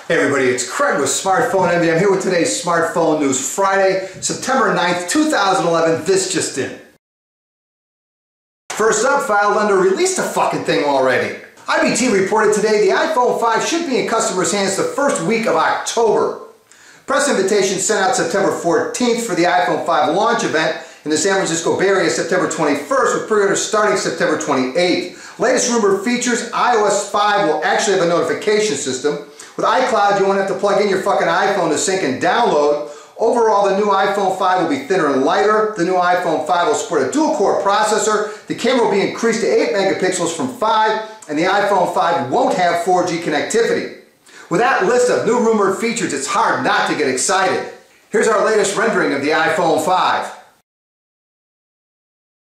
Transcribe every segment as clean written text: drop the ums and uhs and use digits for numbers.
Hey everybody, it's Craig with Smartphoneenvy. I'm here with today's Smartphone News Friday, September 9th, 2011. This just in. First up, file lender released the fucking thing already. IBT reported today the iPhone 5 should be in customers' hands the first week of October. Press invitation sent out September 14th for the iPhone 5 launch event in the San Francisco Bay Area September 21st, with pre-orders starting September 28th. Latest rumored features, iOS 5 will actually have a notification system. With iCloud, you won't have to plug in your fucking iPhone to sync and download. Overall, the new iPhone 5 will be thinner and lighter. The new iPhone 5 will support a dual-core processor. The camera will be increased to 8 megapixels from 5, and the iPhone 5 won't have 4G connectivity. With that list of new rumored features, it's hard not to get excited. Here's our latest rendering of the iPhone 5.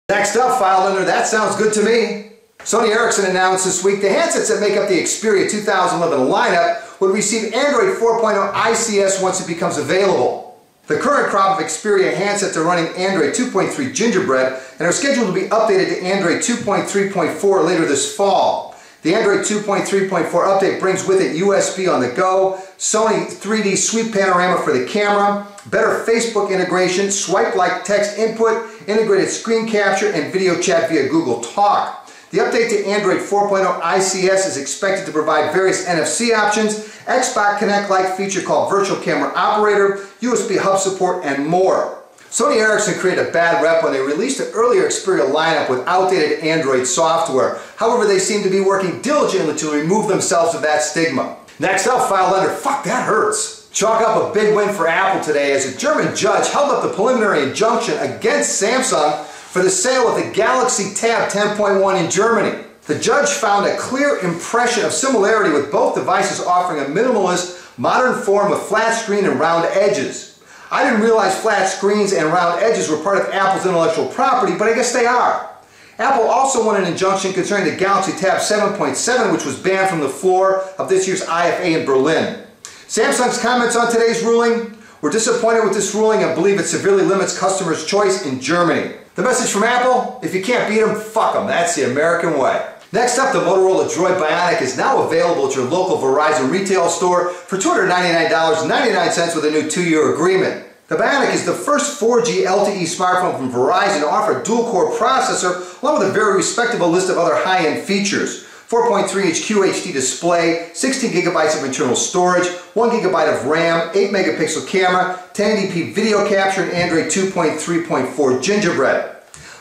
Next up, file lender, that sounds good to me. Sony Ericsson announced this week the handsets that make up the Xperia 2011 lineup would receive Android 4.0 ICS once it becomes available. The current crop of Xperia handsets are running Android 2.3 Gingerbread and are scheduled to be updated to Android 2.3.4 later this fall. The Android 2.3.4 update brings with it USB on the go, Sony 3D sweep panorama for the camera, better Facebook integration, swipe-like text input, integrated screen capture, and video chat via Google Talk. The update to Android 4.0 ICS is expected to provide various NFC options, Xbox Connect-like feature called Virtual Camera Operator, USB hub support, and more. Sony Ericsson created a bad rep when they released an earlier Xperia lineup with outdated Android software. However, they seem to be working diligently to remove themselves of that stigma. Next up, file lender, fuck that hurts. Chalk up a big win for Apple today as a German judge held up the preliminary injunction against Samsung for the sale of the Galaxy Tab 10.1 in Germany. The judge found a clear impression of similarity with both devices, offering a minimalist, modern form with flat screen and round edges. I didn't realize flat screens and round edges were part of Apple's intellectual property, but I guess they are. Apple also won an injunction concerning the Galaxy Tab 7.7, which was banned from the floor of this year's IFA in Berlin. Samsung's comments on today's ruling: "We're disappointed with this ruling and believe it severely limits customers' choice in Germany." The message from Apple: if you can't beat them, fuck them. That's the American way. Next up, the Motorola Droid Bionic is now available at your local Verizon retail store for $299.99 with a new 2-year agreement. The Bionic is the first 4G LTE smartphone from Verizon to offer a dual-core processor along with a very respectable list of other high-end features. 4.3-inch QHD display, 16 gigabytes of internal storage, 1 gigabyte of RAM, 8 megapixel camera, 1080p video capture, and Android 2.3.4 Gingerbread.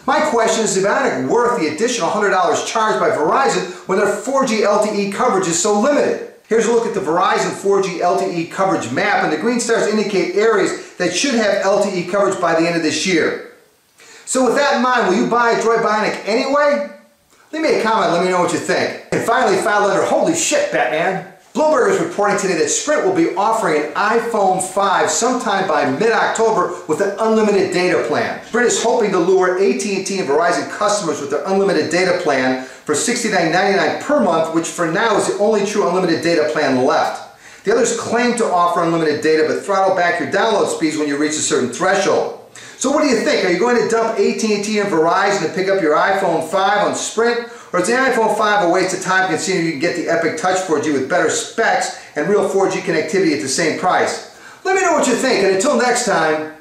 My question is the Bionic worth the additional $100 charged by Verizon when their 4G LTE coverage is so limited? Here's a look at the Verizon 4G LTE coverage map, and the green stars indicate areas that should have LTE coverage by the end of this year. So with that in mind, will you buy a Droid Bionic anyway? Leave me a comment, let me know what you think. And finally, file letter, holy shit, Batman. Bloomberg is reporting today that Sprint will be offering an iPhone 5 sometime by mid-October with an unlimited data plan. Sprint is hoping to lure AT&T and Verizon customers with their unlimited data plan for $69.99 per month, which for now is the only true unlimited data plan left. The others claim to offer unlimited data but throttle back your download speeds when you reach a certain threshold. So what do you think? Are you going to dump AT&T and Verizon to pick up your iPhone 5 on Sprint? Or is the iPhone 5 a waste of time considering you can get the Epic Touch 4G with better specs and real 4G connectivity at the same price? Let me know what you think, and until next time,